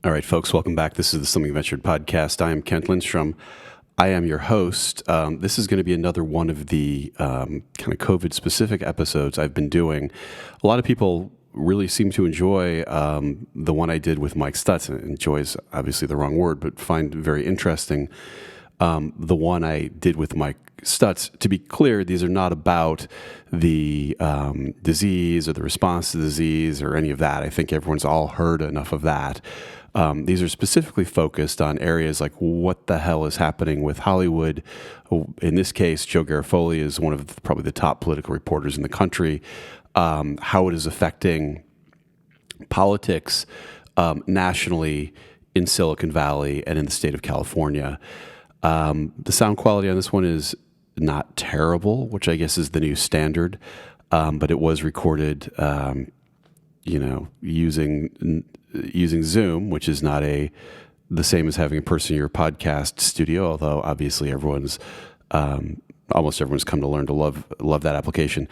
All right, folks, welcome back. This is the Something Ventured podcast. I am Kent Lindstrom. I am your host. This is going to be another one of the kind of COVID-specific episodes I've been doing. A lot of people really seem to enjoy the one I did with Mike Stutz. Enjoy is obviously the wrong word, but find very interesting the one I did with Mike Stutz. To be clear, these are not about the disease or the response to the disease or any of that. I think everyone's all heard enough of that. These are specifically focused on areas like what the hell is happening with Hollywood. In this case, Joe Garofoli is one of probably the top political reporters in the country. How it is affecting politics nationally in Silicon Valley and in the state of California. The sound quality on this one is not terrible, which I guess is the new standard, but it was recorded, using Zoom, which is not the same as having a person in your podcast studio. Although obviously almost everyone's come to learn to love that application.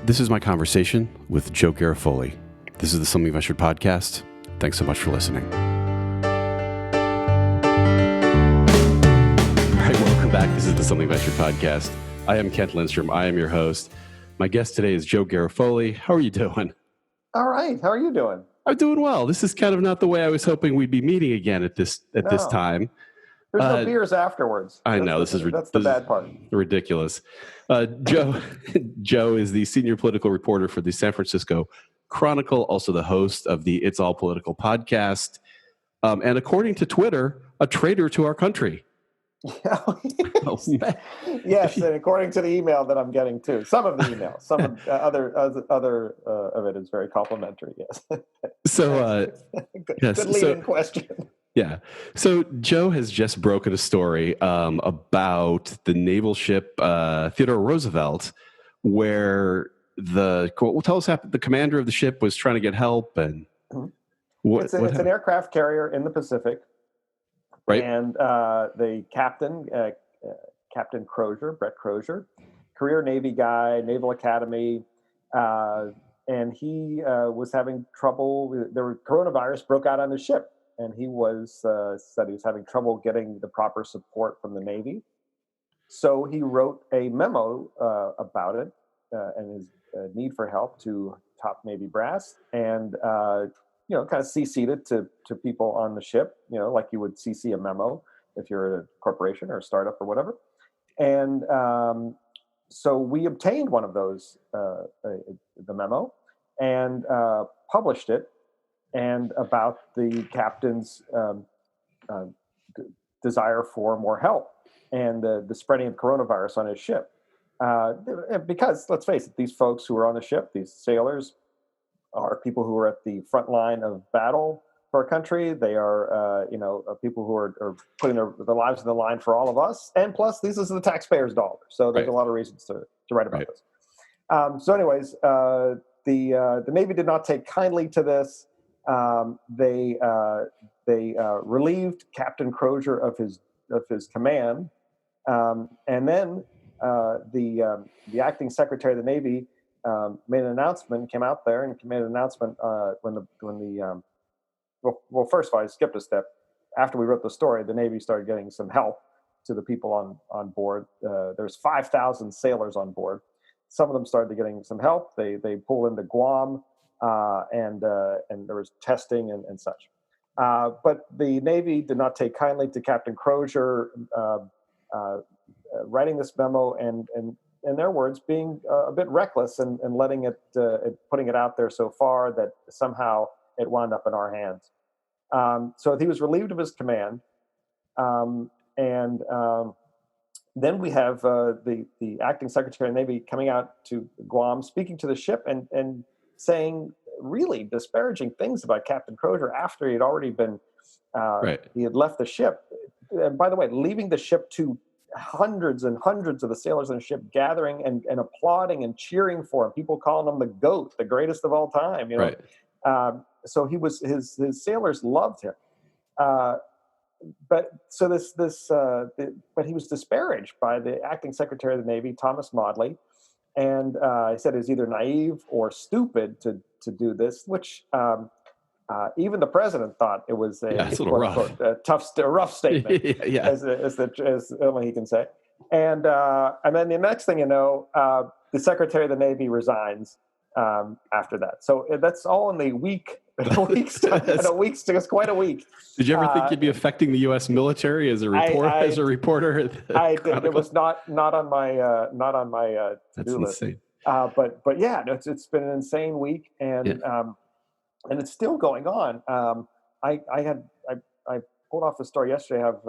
This is my conversation with Joe Garofoli. This is the Something Ventured podcast. Thanks so much for listening. Back. This is the Something Ventured podcast. I am Kent Lindstrom. I am your host. My guest today is Joe Garofoli. How are you doing? All right. How are you doing? I'm doing well. This is kind of not the way I was hoping we'd be meeting again at this time. There's no beers afterwards. I know that's the bad part. Ridiculous. Joe is the senior political reporter for the San Francisco Chronicle, also the host of the It's All Political podcast, and according to Twitter, a traitor to our country. Yes, and according to the email that I'm getting too, some of the emails, some of other of it is very complimentary. Yes. So, good leading question. Yeah. So Joe has just broken a story about the naval ship Theodore Roosevelt, where the commander of the ship was trying to get help, and it's an aircraft carrier in the Pacific. Right. And the captain, Captain Crozier, Brett Crozier, career Navy guy, Naval Academy, and he was having trouble. Coronavirus broke out on the ship, and he said he was having trouble getting the proper support from the Navy. So he wrote a memo about it and his need for help to top Navy brass, and kind of CC'd it to people on the ship, like you would CC a memo if you're a corporation or a startup or whatever. And so we obtained one of those, the memo, and published it, and about the captain's desire for more help and the spreading of coronavirus on his ship. Because, let's face it, these folks who are on the ship, these sailors, are people who are at the front line of battle for our country. They are, people who are putting their lives in the line for all of us. And plus, this is the taxpayers' dollar. So there's a lot of reasons to write about this. So anyways, the Navy did not take kindly to this. They relieved Captain Crozier of his command. And then the acting Secretary of the Navy made an announcement, came out there and made an announcement first of all, I skipped a step. After we wrote the story, the Navy started getting some help to the people on board. There's 5,000 sailors on board. Some of them started getting some help. They pulled into Guam, and there was testing and such. But the Navy did not take kindly to Captain Crozier writing this memo and in their words, being a bit reckless and letting putting it out there so far that somehow it wound up in our hands. So he was relieved of his command. Then we have the acting Secretary of the Navy coming out to Guam, speaking to the ship and saying really disparaging things about Captain Crozier after he had already been, he had left the ship. And by the way, leaving the ship to hundreds and hundreds of the sailors on the ship gathering and applauding and cheering for him. People calling him the GOAT, the greatest of all time. Right. So he was his sailors loved him. But he was disparaged by the acting Secretary of the Navy, Thomas Maudley, and he said it was either naive or stupid to do this, which Even the president thought it was it's a little quote rough. unquote a rough statement, Yeah. as only he can say. And then the next thing you know, the Secretary of the Navy resigns after that. So that's all in the week. It's quite a week. Did you ever think you'd be affecting the U.S. military as a reporter? I did. It was not on my to-do list. Insane. But yeah, it's been an insane week, and it's still going on. I pulled off the story yesterday. I have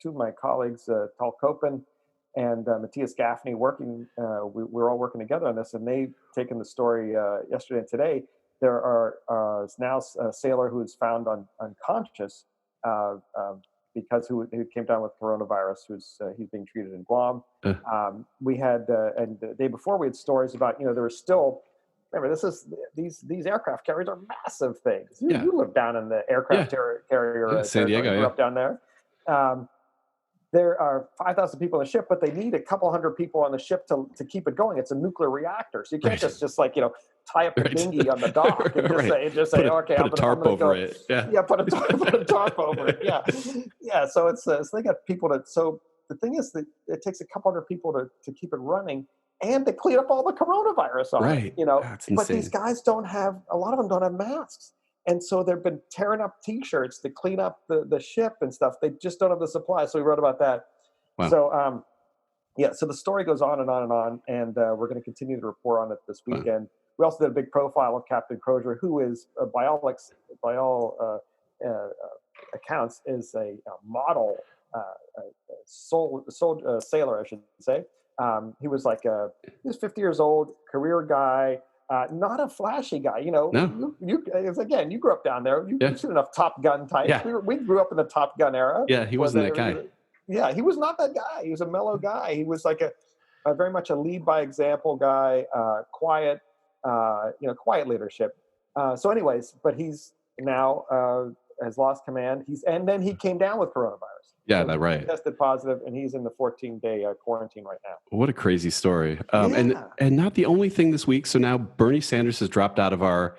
two of my colleagues, Tal Koppen and Matthias Gaffney, working. We're all working together on this, and they've taken the story yesterday and today. There is now a sailor who is found unconscious because who came down with coronavirus. He's being treated in Guam. We had and the day before we had stories about there was still. Remember, these aircraft carriers are massive things. You live down in the aircraft carrier San Diego. Grew up down there. There are 5,000 people on the ship, but they need a couple hundred people on the ship to keep it going. It's a nuclear reactor, so you can't just tie up the dinghy on the dock and just say, okay, put a tarp over it. Yeah, put a tarp over it. Yeah. So so they got people to. So the thing is that it takes a couple hundred people to keep it running. And to clean up all the coronavirus on it, but these guys don't have, a lot of them don't have masks. And so they've been tearing up T-shirts to clean up the ship and stuff. They just don't have the supply. So we wrote about that. Wow. So, so the story goes on and on and on. And we're going to continue to report on it this weekend. Wow. We also did a big profile of Captain Crozier, who is, by all accounts, is a model sailor, I should say. He was he was 50 years old, career guy, not a flashy guy. No. You grew up down there. You've seen enough Top Gun types. Yeah. We grew up in the Top Gun era. Yeah, he wasn't that guy. He was not that guy. He was a mellow guy. He was a very much a lead by example guy, quiet, quiet leadership. So anyways, but he's now has lost command. And then he came down with coronavirus. Yeah, that's right. He tested positive, and he's in the 14-day quarantine right now. What a crazy story. And not the only thing this week. So now Bernie Sanders has dropped out of our,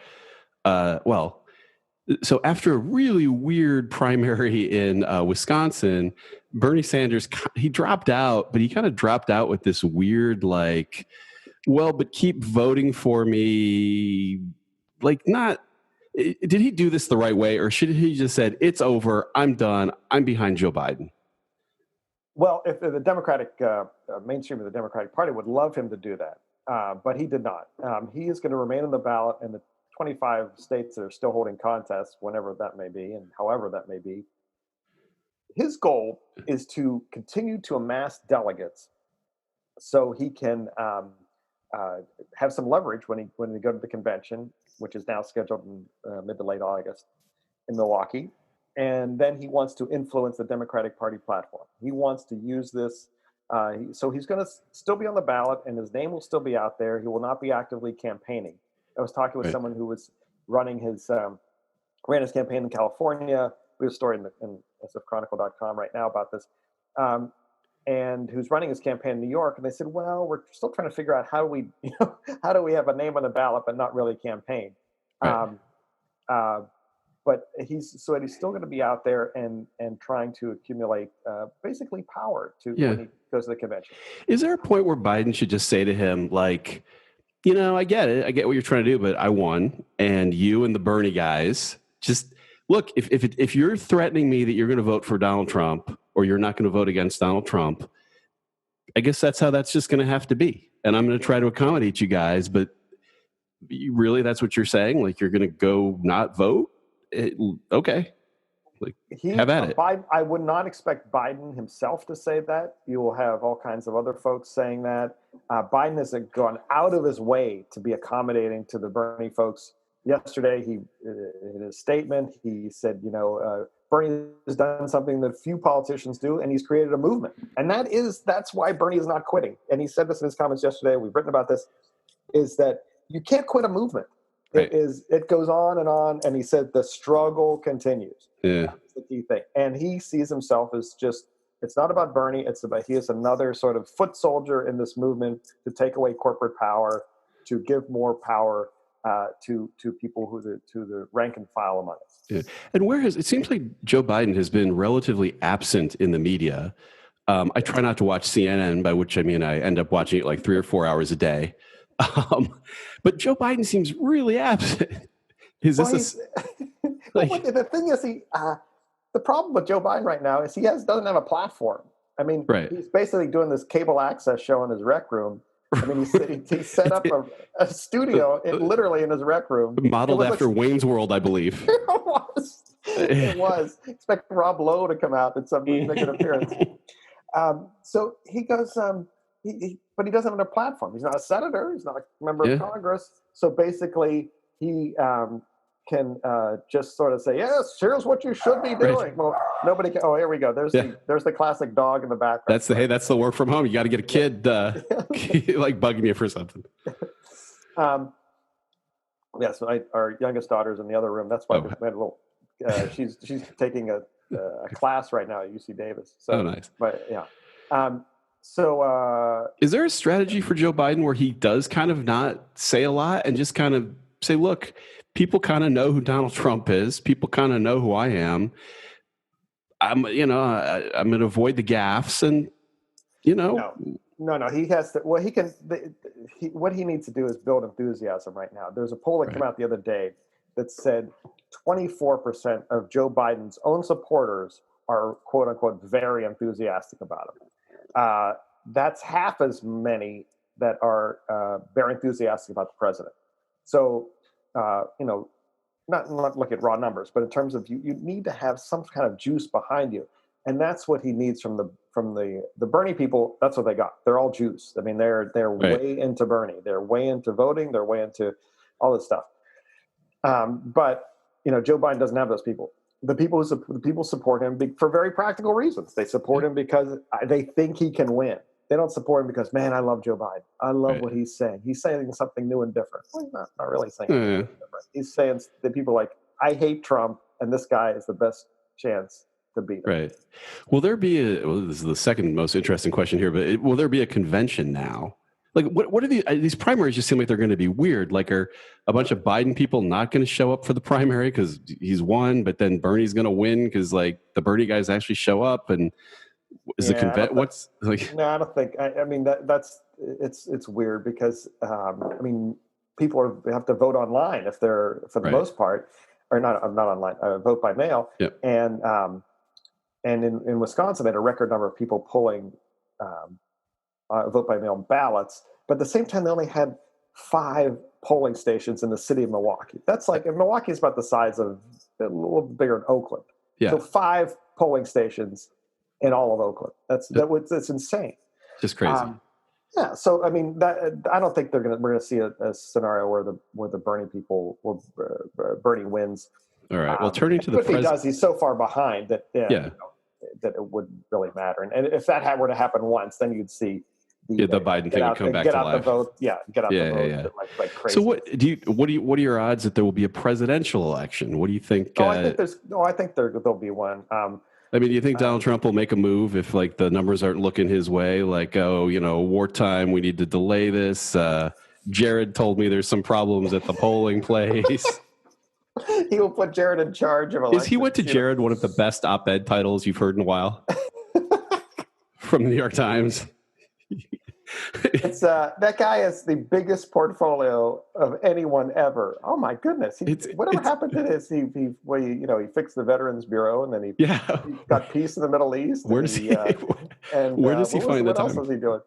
so after a really weird primary in Wisconsin, Bernie Sanders, he dropped out, but he kind of dropped out with this weird, but keep voting for me. Did he do this the right way, or should he just said, it's over, I'm done, I'm behind Joe Biden? Well, if the Democratic mainstream of the Democratic Party would love him to do that, but he did not. He is going to remain on the ballot in the 25 states that are still holding contests, whenever that may be, and however that may be. His goal is to continue to amass delegates so he can have some leverage when they go to the convention, which is now scheduled in mid to late August in Milwaukee. And then he wants to influence the Democratic Party platform. He wants to use this. So he's going to still be on the ballot, and his name will still be out there. He will not be actively campaigning. I was talking with someone who was ran his campaign in California. We have a story in sfchronicle.com right now about this. And who's running his campaign in New York. And they said, well, we're still trying to figure out how do we have a name on the ballot but not really campaign. Right. But he's still going to be out there and trying to accumulate basically power when he goes to the convention. Is there a point where Biden should just say to him, I get it. I get what you're trying to do, but I won. And you and the Bernie guys, just look, if you're threatening me that you're going to vote for Donald Trump or you're not going to vote against Donald Trump, I guess that's how that's just going to have to be. And I'm going to try to accommodate you guys, but really, that's what you're saying? You're going to go not vote? Okay. Have at it. Biden, I would not expect Biden himself to say that. You will have all kinds of other folks saying that. Biden has gone out of his way to be accommodating to the Bernie folks. Yesterday, in his statement, he said, Bernie has done something that few politicians do, and he's created a movement. And that's why Bernie is not quitting. And he said this in his comments yesterday. We've written about this, is that you can't quit a movement. Right. It goes on, and he said the struggle continues. Yeah. That's the key thing. And he sees himself as it's not about Bernie, he is another sort of foot soldier in this movement to take away corporate power, to give more power to people to the rank and file among us. Yeah. And it seems like Joe Biden has been relatively absent in the media. I try not to watch CNN, by which I mean I end up watching it like 3 or 4 hours a day. But Joe Biden seems really absent. Is Well, this well, the thing is, the problem with Joe Biden right now is he doesn't have a platform. I mean, right? he's basically doing this cable access show in his rec room. I mean, he set up a studio literally in his rec room, modeled after Wayne's World, I believe. It was. It was. Expect Rob Lowe to come out and make an appearance. So he goes, but he doesn't have a platform. He's not a senator. He's not a member of Congress. So basically, he can just sort of say, "Yes, here's what you should be doing." Right. Well, nobody can. Oh, here we go. There's the classic dog in the background. That's the work from home. You got to get a kid like bugging you for something. Yeah. So our youngest daughter's in the other room. That's why we had a little. She's taking a class right now at UC Davis. So, nice. But yeah. Is there a strategy for Joe Biden where he does kind of not say a lot and just kind of say, look, people kind of know who Donald Trump is. People kind of know who I am. I'm going to avoid the gaffes and, No. He has to. Well, he can. What he needs to do is build enthusiasm right now. There's a poll that came out the other day that said 24% of Joe Biden's own supporters are, quote unquote, very enthusiastic about him. That's half as many that are very enthusiastic about the president. So, not look at raw numbers, but in terms of you need to have some kind of juice behind you. And that's what he needs from the Bernie people. That's what they got. They're all juice. I mean, they're way into Bernie. They're way into voting. They're way into all this stuff. But Joe Biden doesn't have those people. The people support him for very practical reasons. They support him because they think he can win. They don't support him because, man, I love Joe Biden. I love what he's saying. He's saying something new and different. Well, he's not really saying anything different. He's saying that people like, I hate Trump, and this guy is the best chance to beat him. Right. Will there be this is the second most interesting question here, but will there be a convention now? Like, what are these primaries just seem like they're going to be weird. Like, are a bunch of Biden people not going to show up for the primary because he's won, but then Bernie's going to win because, like, the Bernie guys actually show up? And is the convention, what's like? No, I don't think, I mean, it's weird because, people have to vote online if they're, for the most part, or not online, vote by mail. Yep. And in Wisconsin, they had a record number of people pulling vote by mail ballots, but at the same time, they only had 5 polling stations in the city of Milwaukee. That's like, if Milwaukee is about the size of a little bigger than Oakland. Yeah. So 5 polling stations in all of Oakland. That's insane. Just crazy. Yeah. So, I mean, I don't think we're going to see a scenario where the Bernie people, Bernie wins. All right. Well, turning to the president, if he does, he's so far behind that that it wouldn't really matter. And if that were to happen once, then you'd see the Biden thing would come back to life. Get out the vote. Yeah. Get out the vote. Like crazy. So what are your odds that there will be a presidential election? What do you think? I think there'll be one. Do you think Donald Trump will make a move if, like, the numbers aren't looking his way? Like, wartime, we need to delay this. Jared told me there's some problems at the polling place. He will put Jared in charge of elections. Is He Went to Jared one of the best op-ed titles you've heard in a while? From the New York Times. It's that guy has the biggest portfolio of anyone ever. Oh my goodness! Whatever happened to this? He fixed the Veterans Bureau, and then he got peace in the Middle East. Where does he find the time? What else is he doing?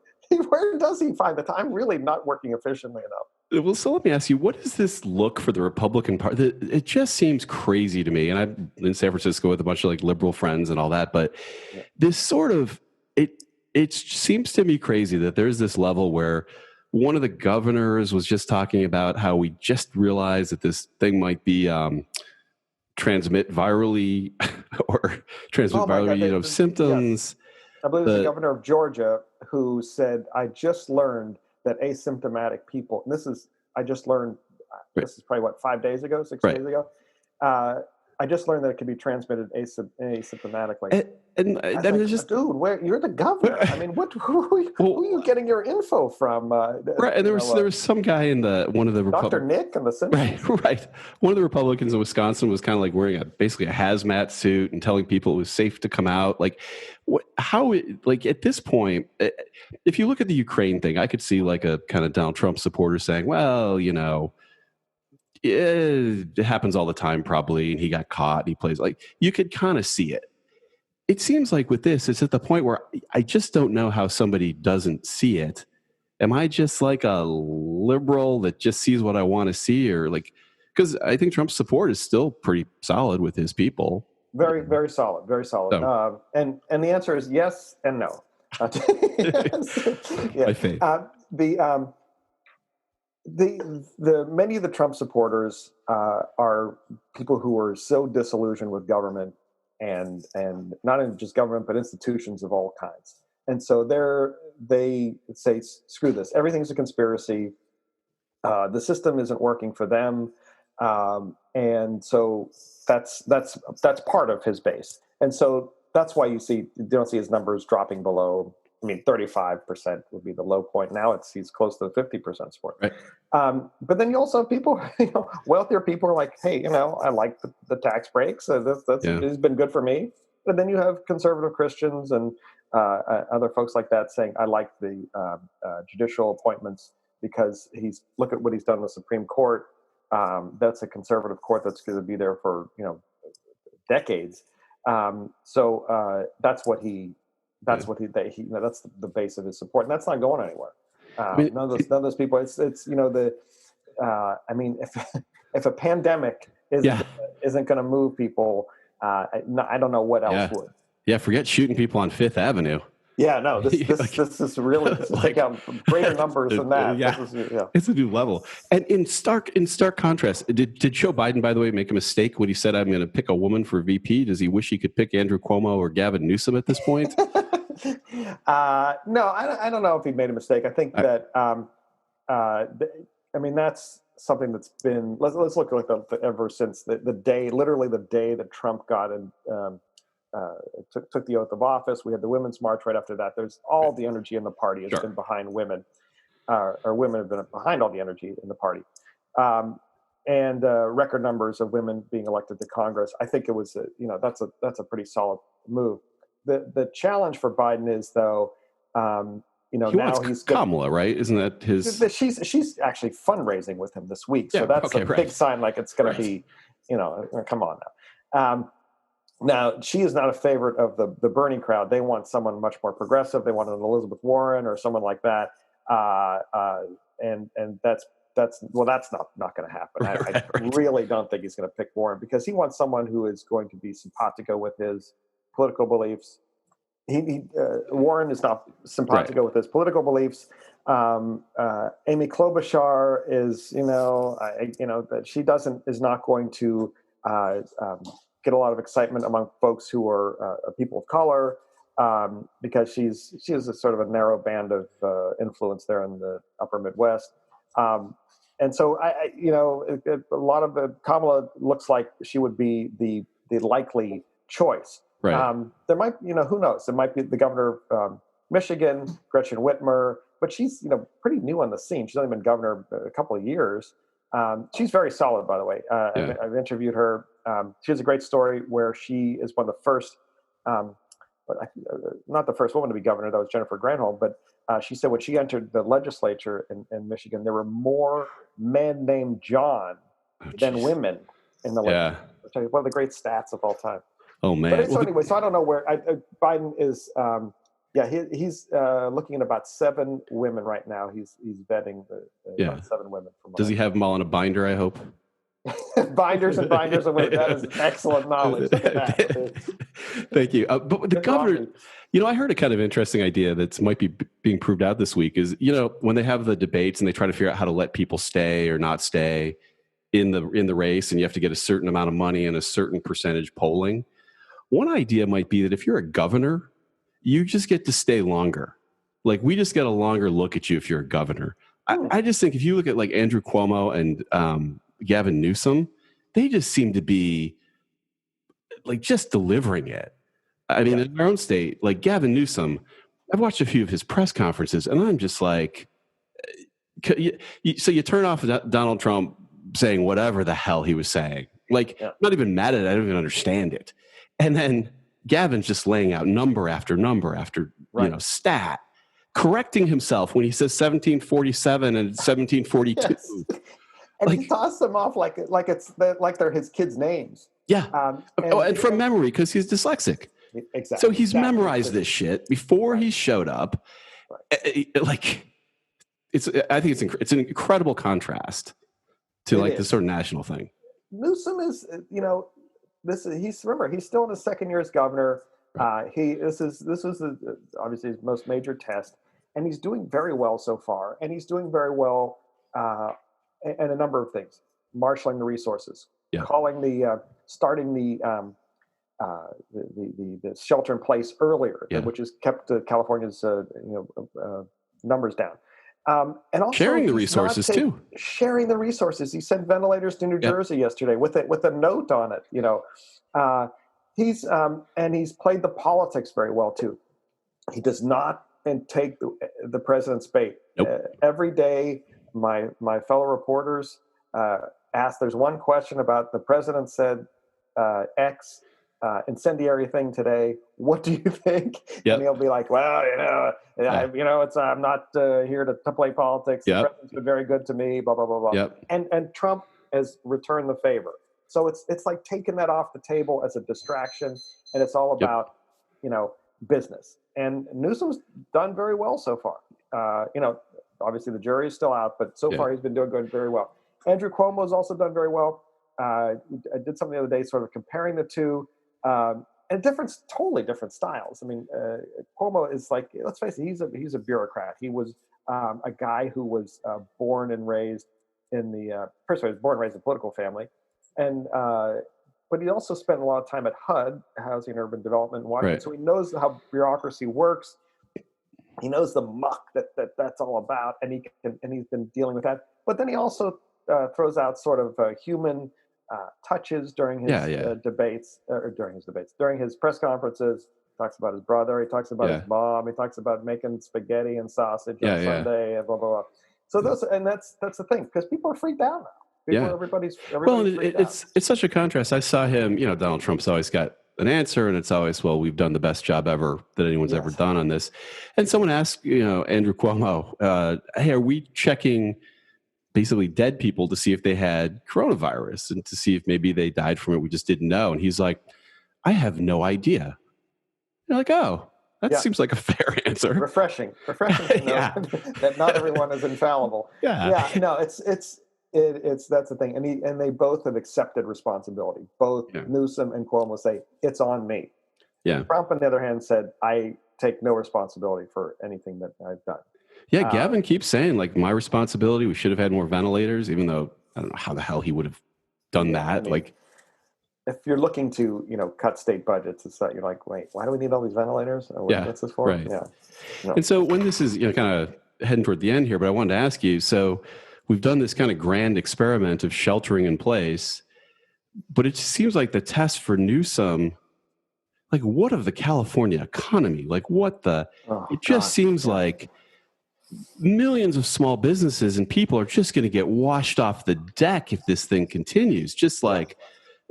Where does he find the time? Really not working efficiently enough. Well, so let me ask you, what does this look for the Republican Party? It just seems crazy to me, and I'm in San Francisco with a bunch of, like, liberal friends and all that, but this sort of it seems to me crazy that there's this level where one of the governors was just talking about how we just realized that this thing might be transmit virally or transmit virally, symptoms. Yes. I believe it's the governor of Georgia who said, I just learned that asymptomatic people, and this is probably 5 days ago, 6 days ago, I just learned that it can be transmitted asymptomatically. And I was I mean, like, it's just dude, you're the governor. I mean, who are you getting your info from? right. And there was some guy in one of the Dr. Nick and the Simpsons. Right. One of the Republicans in Wisconsin was kind of like wearing basically a hazmat suit and telling people it was safe to come out. Like, like at this point, if you look at the Ukraine thing, I could see like a kind of Donald Trump supporter saying, well, it happens all the time probably, and he got caught and he plays, like, you could kind of see it. It seems like with this, it's at the point where I just don't know how somebody doesn't see it. Am I just like a liberal that just sees what I want to see, or like, because I think Trump's support is still pretty solid with his people. Very, very solid, very solid. So. And the answer is yes and no. Yeah. My faith. The many of the Trump supporters are people who are so disillusioned with government and not in just government but institutions of all kinds, and so they say, screw this, everything's a conspiracy, the system isn't working for them, and so that's part of his base, and so that's why you don't see his numbers dropping below. I mean, 35% would be the low point. Now he's close to the 50% support. Right. But then you also have people, wealthier people are like, hey, I like the tax breaks. It's been good for me. And then you have conservative Christians and other folks like that saying, I like the judicial appointments because look at what he's done in the Supreme Court. That's a conservative court that's going to be there for decades. So that's what he. That's what that's the base of his support, and that's not going anywhere. None of those people. It's I mean, if a pandemic isn't going to move people, I don't know what else would. Yeah, forget shooting people on Fifth Avenue. Yeah, no, this is really take out greater numbers than that. Yeah. It's a new level. And in stark contrast, did Joe Biden, by the way, make a mistake when he said, I'm going to pick a woman for VP? Does he wish he could pick Andrew Cuomo or Gavin Newsom at this point? No, I don't know if he made a mistake. I think that I mean, that's something that's been, let's look like ever since literally the day that Trump got in, took the oath of office. We had the Women's March right after that. There's all the energy in the party has been behind women, or women have been behind all the energy in the party. And record numbers of women being elected to Congress. I think it was, that's a pretty solid move. The challenge for Biden is, though, he now he's Kamala, right? Isn't that his? She's actually fundraising with him this week, so that's a big sign. Like it's going to be, come on now. Now she is not a favorite of the Bernie crowd. They want someone much more progressive. They want an Elizabeth Warren or someone like that, and that's not going to happen. I really don't think he's going to pick Warren because he wants someone who is going to be simpatico with his political beliefs. Warren is not simpatico with his political beliefs. Amy Klobuchar is, that she is not going to get a lot of excitement among folks who are people of color because she has a sort of a narrow band of influence there in the upper Midwest. And so a lot of Kamala looks like she would be the likely choice. Right. There might, who knows? It might be the governor of Michigan, Gretchen Whitmer, but she's, pretty new on the scene. She's only been governor a couple of years. She's very solid, by the way. I've interviewed her. She has a great story where she is one of the first, not the first woman to be governor. That was Jennifer Granholm. But she said when she entered the legislature in Michigan, there were more men named John than women in the legislature. One of the great stats of all time. Oh man! But anyway, so I don't know where Biden is. He's looking at about 7 women right now. He's vetting about 7 women. Does he have them all in a binder? I hope. Binders and binders of women. That is excellent knowledge. Look at that. Thank you. But the governor, I heard a kind of interesting idea that might be being proved out this week. Is when they have the debates and they try to figure out how to let people stay or not stay in the race, and you have to get a certain amount of money and a certain percentage polling. One idea might be that if you're a governor, you just get to stay longer. Like we just get a longer look at you if you're a governor. I just think if you look at like Andrew Cuomo and Gavin Newsom, they just seem to be like just delivering it. I mean, in our own state, like Gavin Newsom, I've watched a few of his press conferences, and I'm just like, so you turn off Donald Trump saying whatever the hell he was saying, like not even mad at it, I don't even understand it, and then Gavin's just laying out number after number after stat, correcting himself when he says 1747 and 1742. Yes. And he tossed them off like they're his kids' names. Yeah, and from memory because he's dyslexic. Exactly. So he's memorized this shit before he showed up. Like, I think it's an incredible contrast to the sort of national thing. Newsom is, he's still in his second year as governor. Right. This was obviously his most major test, and he's doing very well so far. And he's doing very well, and a number of things: marshaling the resources, starting the shelter in place earlier, which has kept California's numbers down. And also sharing the resources too. Sharing the resources. He sent ventilators to New Jersey yesterday with a note on it. He's played the politics very well too. He does not take the president's bait. Nope. Every day, my fellow reporters ask. There's one question about the president said X. Incendiary thing today. What do you think? Yep. And he'll be like, "Well, it's I'm not here to play politics. The president's been very good to me." Blah blah blah blah. Yep. And Trump has returned the favor. So it's like taking that off the table as a distraction, and it's all about business. And Newsom's done very well so far. Obviously the jury is still out, but so far he's been doing very well. Andrew Cuomo has also done very well. I did something the other day, sort of comparing the two. And totally different styles. I mean, Cuomo is like, let's face it, he's a bureaucrat. He was a guy who was born and raised in first of all, he was born and raised in a political family, and but he also spent a lot of time at HUD, Housing and Urban Development in Washington. Right. So he knows how bureaucracy works. He knows the muck that's all about, and he's been dealing with that. But then he also throws out sort of human touches during his debates, during his press conferences. He talks about his brother. He talks about his mom. He talks about making spaghetti and sausage on Sunday, and blah blah blah. So that's the thing, because people are freaked out now. Everybody's it's such a contrast. I saw him. Donald Trump's always got an answer, and it's always, well, we've done the best job ever that anyone's ever done on this. And someone asked, Andrew Cuomo, hey, are we checking basically dead people to see if they had coronavirus and to see if maybe they died from it? We just didn't know. And he's like, I have no idea. You're like, oh, that seems like a fair answer. Refreshing to know that not everyone is infallible. No, it's that's the thing. And they both have accepted responsibility. Both Newsom and Cuomo say, it's on me. Yeah. Trump, on the other hand, said, I take no responsibility for anything that I've done. Yeah, Gavin keeps saying, like, my responsibility, we should have had more ventilators, even though I don't know how the hell he would have done that. I mean, like, if you're looking to, cut state budgets, it's that you're like, wait, why do we need all these ventilators? What's this for? Right. Yeah. No. And so when this is, kind of heading toward the end here, but I wanted to ask you, so we've done this kind of grand experiment of sheltering in place, but it just seems like the test for Newsom, like, what of the California economy? Like, seems like millions of small businesses and people are just going to get washed off the deck if this thing continues. Just like,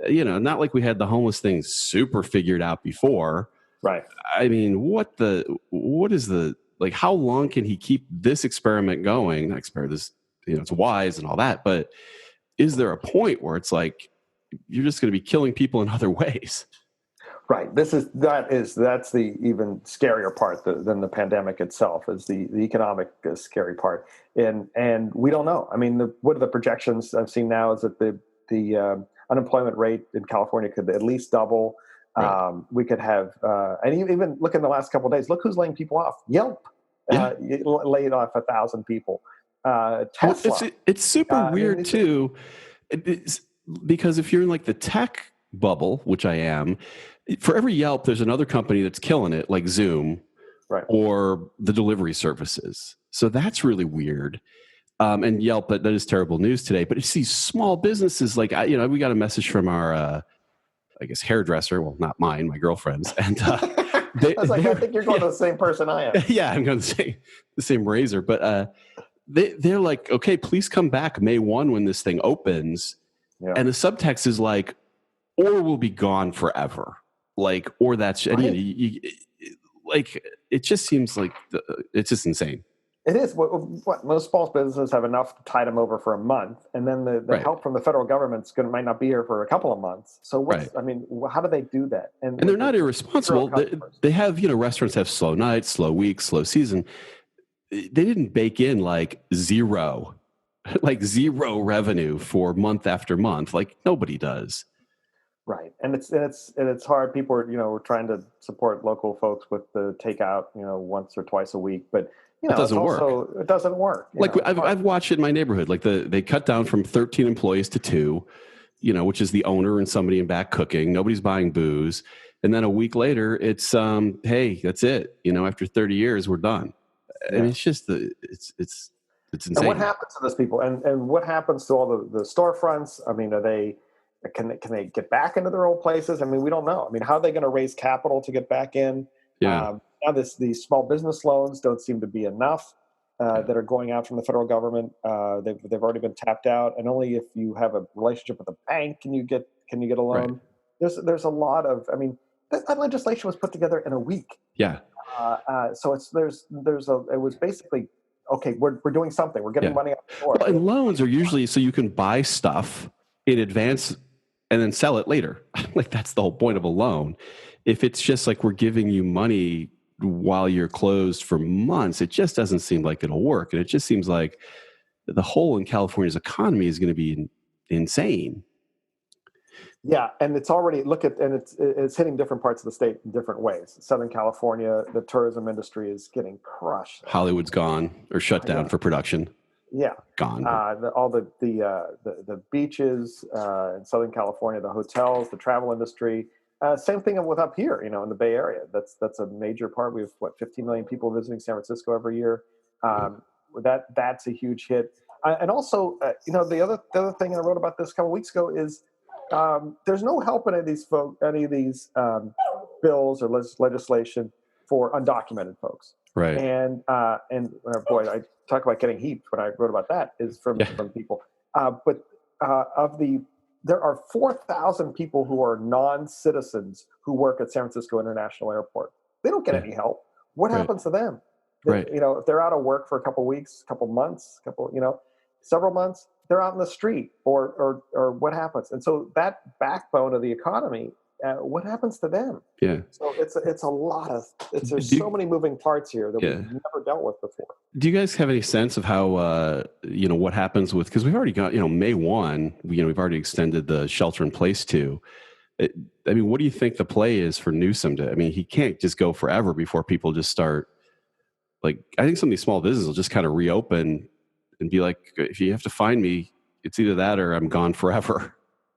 not like we had the homeless thing super figured out before. Right. I mean, what is the, like, how long can he keep this experiment going? Not experiment, this, it's wise and all that, but is there a point where it's like, you're just going to be killing people in other ways? Right. That's the even scarier part than the pandemic itself, is the economic scary part. And we don't know. I mean, what are the projections I've seen now is that the unemployment rate in California could at least double. Right. We could have, and even look in the last couple of days, look who's laying people off. Yelp laid off 1,000 people. Tesla. It's super weird too, because if you're in like the tech bubble, which I am, for every Yelp, there's another company that's killing it, like Zoom, right, or the delivery services. So that's really weird. And Yelp, that is terrible news today. But it's these small businesses, like we got a message from our I guess, hairdresser. Well, not mine, my girlfriend's. And I was like, I think you're going to the same person I am. yeah, I'm going to say the same razor. But they're like, okay, please come back May 1 when this thing opens. Yeah. And the subtext is like, or we'll be gone forever. Like, or that's, Right. and like, it just seems like it's just insane. It is. What most small businesses have enough to tide them over for a month, and then the Right. help from the federal government's might not be here for a couple of months. So Right. I mean, how do they do that? And they're not irresponsible. They have, restaurants have slow nights, slow weeks, slow season. They didn't bake in like zero revenue for month after month. Like nobody does. Right. And it's hard. People are, we're trying to support local folks with the takeout, once or twice a week, but it doesn't work. It doesn't work. Like I've watched it in my neighborhood. Like they cut down from 13 employees to 2, which is the owner and somebody in back cooking. Nobody's buying booze. And then a week later, it's hey, that's it. After 30 years, we're done. Yeah. And it's just it's insane. And what happens to those people? And what happens to all the storefronts? I mean, can they get back into their old places? I mean, we don't know. I mean, how are they going to raise capital to get back in? Yeah. Now these small business loans don't seem to be enough that are going out from the federal government. They've already been tapped out, and only if you have a relationship with a bank can you get a loan. Right. There's a lot of. I mean, that legislation was put together in a week. Yeah. So it was basically, okay, we're doing something. We're getting money out the door. Well, and loans are usually so you can buy stuff in advance and then sell it later. Like that's the whole point of a loan. If it's just like we're giving you money while you're closed for months, it just doesn't seem like it'll work. And it just seems like the hole in California's economy is going to be insane. Yeah, and it's already it's hitting different parts of the state in different ways. Southern California, the tourism industry is getting crushed. Hollywood's gone or shut down for production. Yeah, gone. All the beaches in Southern California, the hotels, the travel industry. Same thing with up here, in the Bay Area. That's a major part. We have 15 million people visiting San Francisco every year. That's a huge hit. And also, the other thing I wrote about this a couple weeks ago is there's no help in any of these bills or legislation for undocumented folks. Right. And boy, I talk about getting heaped when I wrote about that is from people. There are 4,000 people who are non-citizens who work at San Francisco International Airport. They don't get any help. What happens to them? If they're out of work for a couple weeks, couple months, several months, they're out in the street or what happens? And so that backbone of the economy, what happens to them? Yeah. So it's a lot of there's so many moving parts here that we've never dealt with before. Do you guys have any sense of how what happens with, because we've already got May 1, we've already extended the shelter in place to. I mean, what do you think the play is for Newsom? He can't just go forever before people just start. Like, I think some of these small businesses will just kind of reopen and be like, if you have to find me, it's either that or I'm gone forever.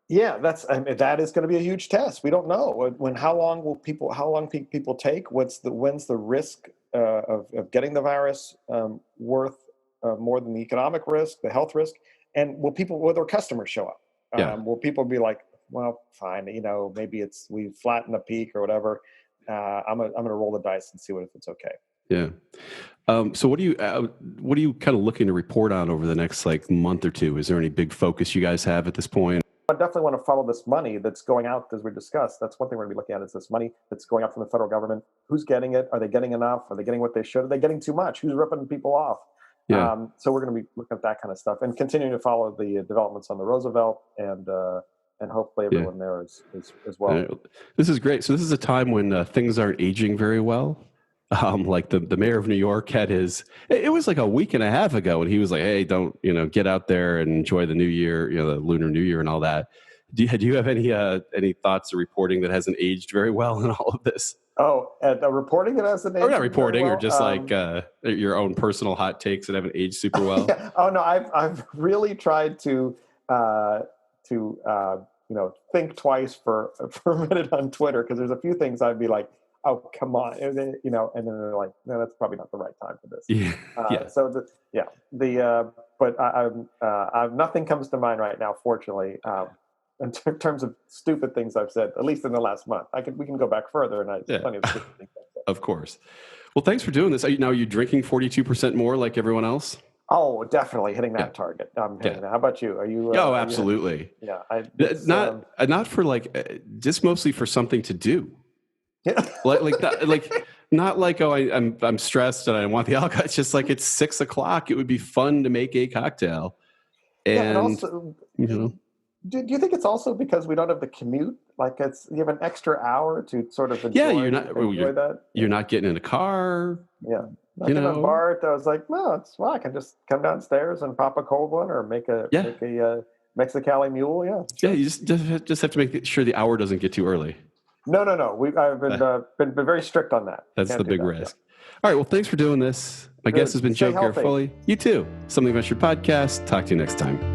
Yeah, that is going to be a huge test. We don't know how long people take. When's the risk of getting the virus worth more than the economic risk, the health risk, and will their customers show up? Will people be like, well, fine, maybe we flatten the peak or whatever. I'm gonna roll the dice and see if it's okay. Yeah. So what are you kind of looking to report on over the next month or two? Is there any big focus you guys have at this point? I definitely want to follow this money that's going out, as we discussed. That's one thing we're going to be looking at is this money that's going out from the federal government. Who's getting it? Are they getting enough? Are they getting what they should? Are they getting too much? Who's ripping people off? Yeah. So we're going to be looking at that kind of stuff and continuing to follow the developments on the Roosevelt and hopefully everyone there is as well. This is great. So this is a time when things aren't aging very well. Like the mayor of New York had it was like a week and a half ago, and he was like, hey, don't, get out there and enjoy the new year, the Lunar New Year and all that. Do you have any thoughts or reporting that hasn't aged very well in all of this? Oh, reporting it hasn't aged. Or not reporting, or just your own personal hot takes that haven't aged super well. Yeah. Oh no, I've really tried to think twice for a minute on Twitter, because there's a few things I'd be like, oh, come on, and then they're like, no, that's probably not the right time for this. But nothing comes to mind right now, fortunately. in terms of stupid things I've said, at least in the last month. We can go back further, and Yeah. plenty of stupid things I've said. Of course. Well, thanks for doing this. Are you drinking 42% more like everyone else? Oh, definitely hitting that Yeah. target. I'm hitting that. How about you? Are you? Oh, absolutely. Not for just mostly for something to do. Yeah. Not like, oh, I'm stressed and I want the alcohol. It's just like it's 6 o'clock. It would be fun to make a cocktail. And also, you know, do you think it's also because we don't have the commute? Like you have an extra hour to sort of enjoy, that. You're not getting in a car. Yeah. Like in a bar, I was like, no, I can just come downstairs and pop a cold one or make a Mexicali mule. Yeah. Sure. Yeah. You just have to make sure the hour doesn't get too early. No. I've been very strict on that. That's the big risk. Yeah. All right. Well, thanks for doing this. My guest has been Joe Garofoli. You too. Something About Your Podcast. Talk to you next time.